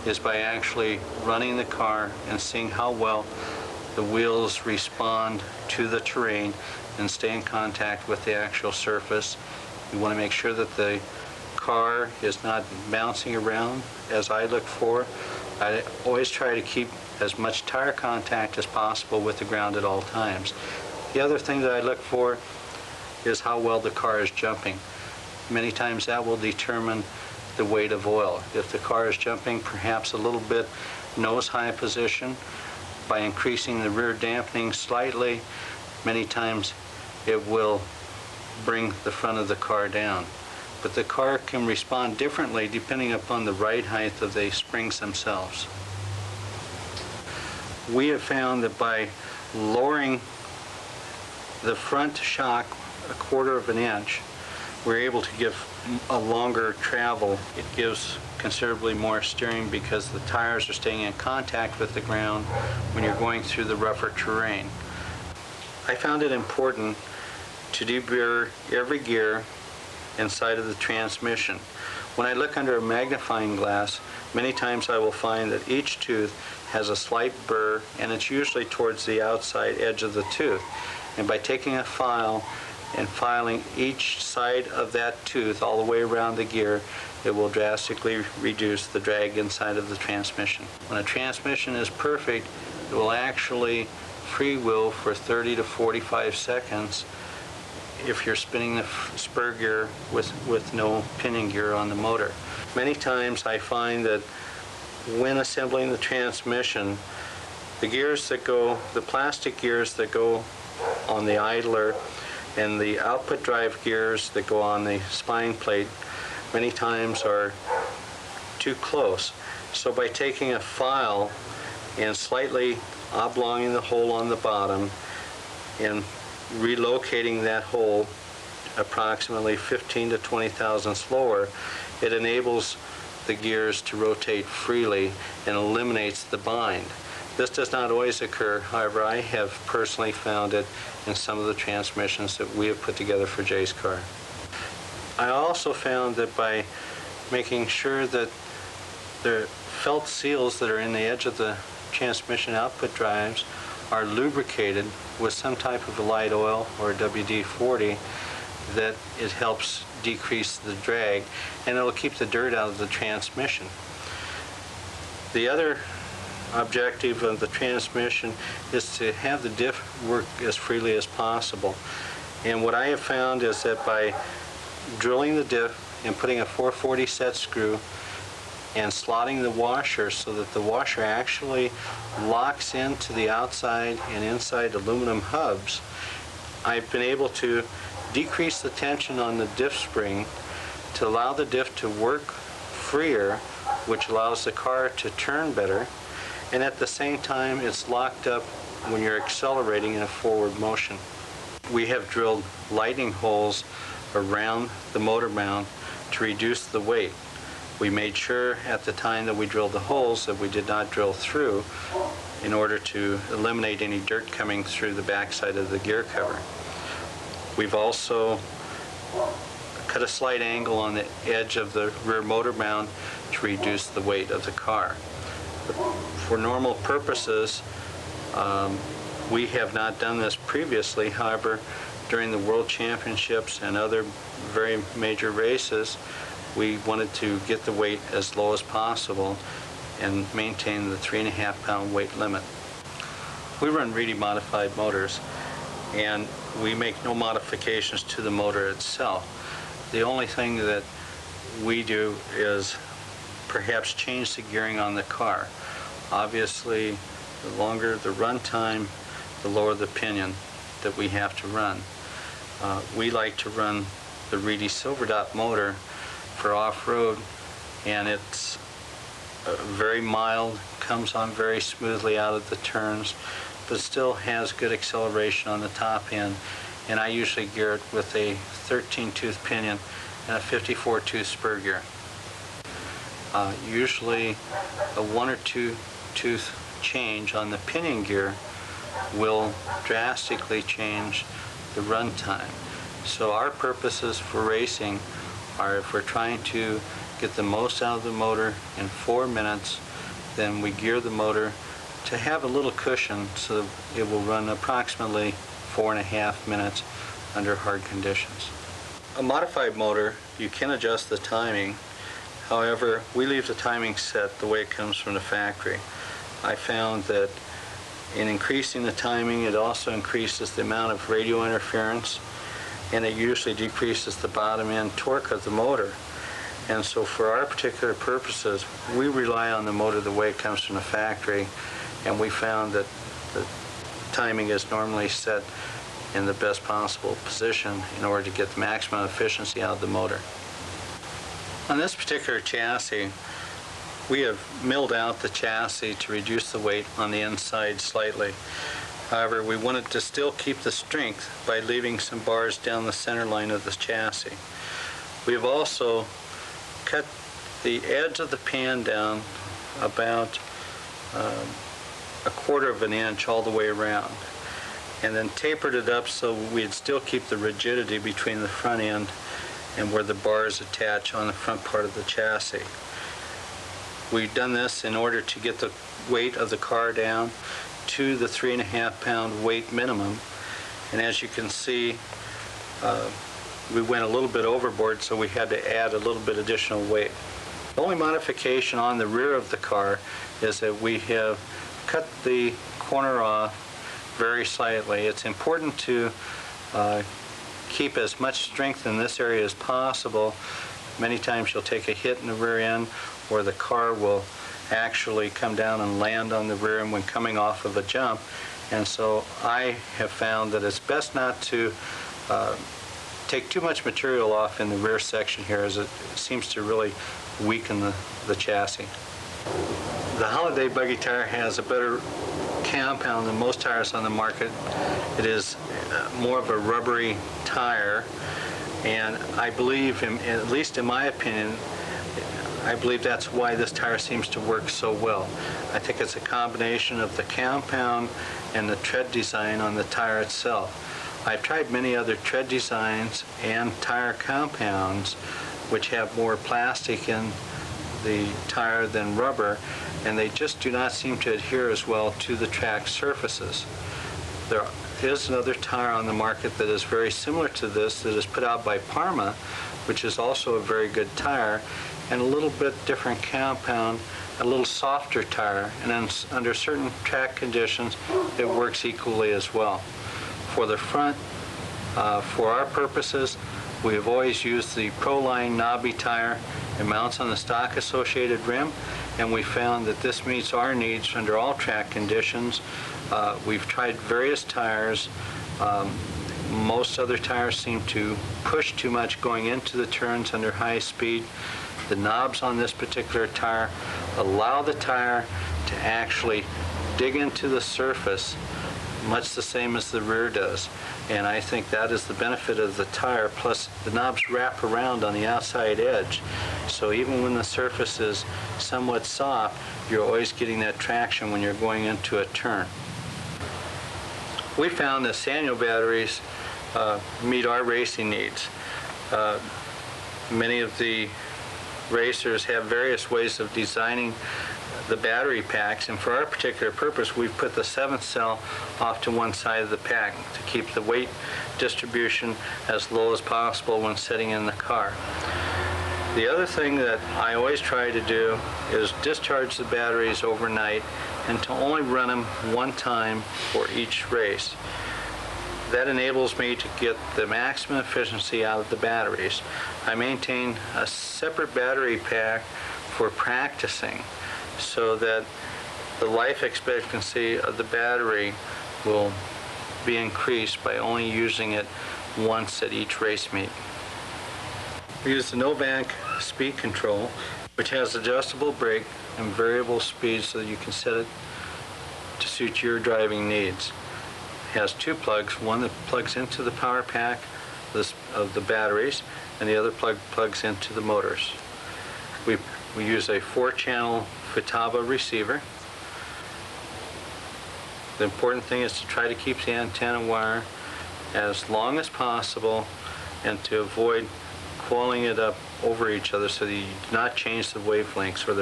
is by actually running the car and seeing how well the wheels respond to the terrain and stay in contact with the actual surface. You want to make sure that the car is not bouncing around, as I look for. I always try to keep as much tire contact as possible with the ground at all times. The other thing that I look for is how well the car is jumping. Many times that will determine the weight of oil. If the car is jumping perhaps a little bit nose-high position, by increasing the rear dampening slightly, many times it will bring the front of the car down. But the car can respond differently depending upon the ride height of the springs themselves. We have found that by lowering the front shock 1/4 of an inch, we're able to give a longer travel. It gives considerably more steering because the tires are staying in contact with the ground when you're going through the rougher terrain. I found it important to deburr every gear inside of the transmission. When I look under a magnifying glass, many times I will find that each tooth has a slight burr, and it's usually towards the outside edge of the tooth. And by taking a file and filing each side of that tooth all the way around the gear, it will drastically reduce the drag inside of the transmission. When a transmission is perfect, it will actually freewheel for 30 to 45 seconds if you're spinning the spur gear with no pinion gear on the motor. Many times I find that when assembling the transmission, the gears that go, the plastic gears that go on the idler and the output drive gears that go on the spine plate many times are too close. So by taking a file and slightly oblonging the hole on the bottom and relocating that hole approximately 15 to 20 thousandths lower, it enables the gears to rotate freely and eliminates the bind. This does not always occur, however, I have personally found it in some of the transmissions that we have put together for Jay's car. I also found that by making sure that the felt seals that are in the edge of the transmission output drives are lubricated with some type of a light oil or WD-40, that it helps decrease the drag and it'll keep the dirt out of the transmission. The other objective of the transmission is to have the diff work as freely as possible. And what I have found is that by drilling the diff and putting a 440 set screw and slotting the washer so that the washer actually locks into the outside and inside aluminum hubs, I've been able to decrease the tension on the diff spring to allow the diff to work freer, which allows the car to turn better, and at the same time it's locked up when you're accelerating in a forward motion. We have drilled lightning holes around the motor mount to reduce the weight. We made sure at the time that we drilled the holes that we did not drill through in order to eliminate any dirt coming through the backside of the gear cover. We've also cut a slight angle on the edge of the rear motor mount to reduce the weight of the car. For normal purposes, we have not done this previously. However, during the World Championships and other very major races, we wanted to get the weight as low as possible and maintain the 3.5 pound weight limit. We run Reedy modified motors, and we make no modifications to the motor itself. The only thing that we do is perhaps change the gearing on the car. Obviously, the longer the run time, the lower the pinion that we have to run. We like to run the Reedy Silver Dot motor for off-road, and it's very mild, comes on very smoothly out of the turns, but still has good acceleration on the top end. And I usually gear it with a 13-tooth pinion and a 54-tooth spur gear. Usually a 1 or 2 tooth change on the pinion gear will drastically change the run time. So our purposes for racing are, if we're trying to get the most out of the motor in 4 minutes. Then we gear the motor to have a little cushion so it will run approximately 4.5 minutes under hard conditions. A modified motor, you can adjust the timing. However, we leave the timing set the way it comes from the factory. I found that in increasing the timing, it also increases the amount of radio interference, and it usually decreases the bottom end torque of the motor. And so for our particular purposes, we rely on the motor the way it comes from the factory, and we found that the timing is normally set in the best possible position in order to get the maximum efficiency out of the motor. On this particular chassis, we have milled out the chassis to reduce the weight on the inside slightly. However, we wanted to still keep the strength by leaving some bars down the center line of the chassis. We have also cut the edge of the pan down about 1/4 of an inch all the way around, and then tapered it up so we'd still keep the rigidity between the front end and where the bars attach on the front part of the chassis. We've done this in order to get the weight of the car down to the 3.5 pound weight minimum, and as you can see, we went a little bit overboard, so we had to add a little bit additional weight. The only modification on the rear of the car is that we have cut the corner off very slightly. It's important to keep as much strength in this area as possible. Many times you'll take a hit in the rear end, or the car will actually come down and land on the rear end when coming off of a jump. And so I have found that it's best not to take too much material off in the rear section here, as it seems to really weaken the chassis. The Holiday buggy tire has a better compound than most tires on the market. It is more of a rubbery tire, and I believe, at least in my opinion, I believe that's why this tire seems to work so well. I think it's a combination of the compound and the tread design on the tire itself. I've tried many other tread designs and tire compounds which have more plastic in the tire than rubber, and they just do not seem to adhere as well to the track surfaces. There is another tire on the market that is very similar to this that is put out by Parma, which is also a very good tire, and a little bit different compound, a little softer tire, and then under certain track conditions it works equally as well. For the front, for our purposes, we have always used the Proline knobby tire. It mounts on the stock associated rim, and we found that this meets our needs under all track conditions. We've tried various tires. Most other tires seem to push too much going into the turns under high speed. The knobs on this particular tire allow the tire to actually dig into the surface, much the same as the rear does. And I think that is the benefit of the tire, plus the knobs wrap around on the outside edge. So even when the surface is somewhat soft, you're always getting that traction when you're going into a turn. We found that Sanyo batteries meet our racing needs. Many of the racers have various ways of designing the battery packs, and for our particular purpose we've put the 7th cell off to one side of the pack to keep the weight distribution as low as possible when sitting in the car. The other thing that I always try to do is discharge the batteries overnight and to only run them one time for each race. That enables me to get the maximum efficiency out of the batteries. I maintain a separate battery pack for practicing so that the life expectancy of the battery will be increased by only using it once at each race meet. We use the Novak speed control, which has adjustable brake and variable speed so that you can set it to suit your driving needs. It has 2 plugs, one that plugs into the power pack of the batteries, and the other plug plugs into the motors. We use a 4-channel futaba receiver. The important thing is to try to keep the antenna wire as long as possible and to avoid coiling it up over each other so that you do not change the wavelengths or the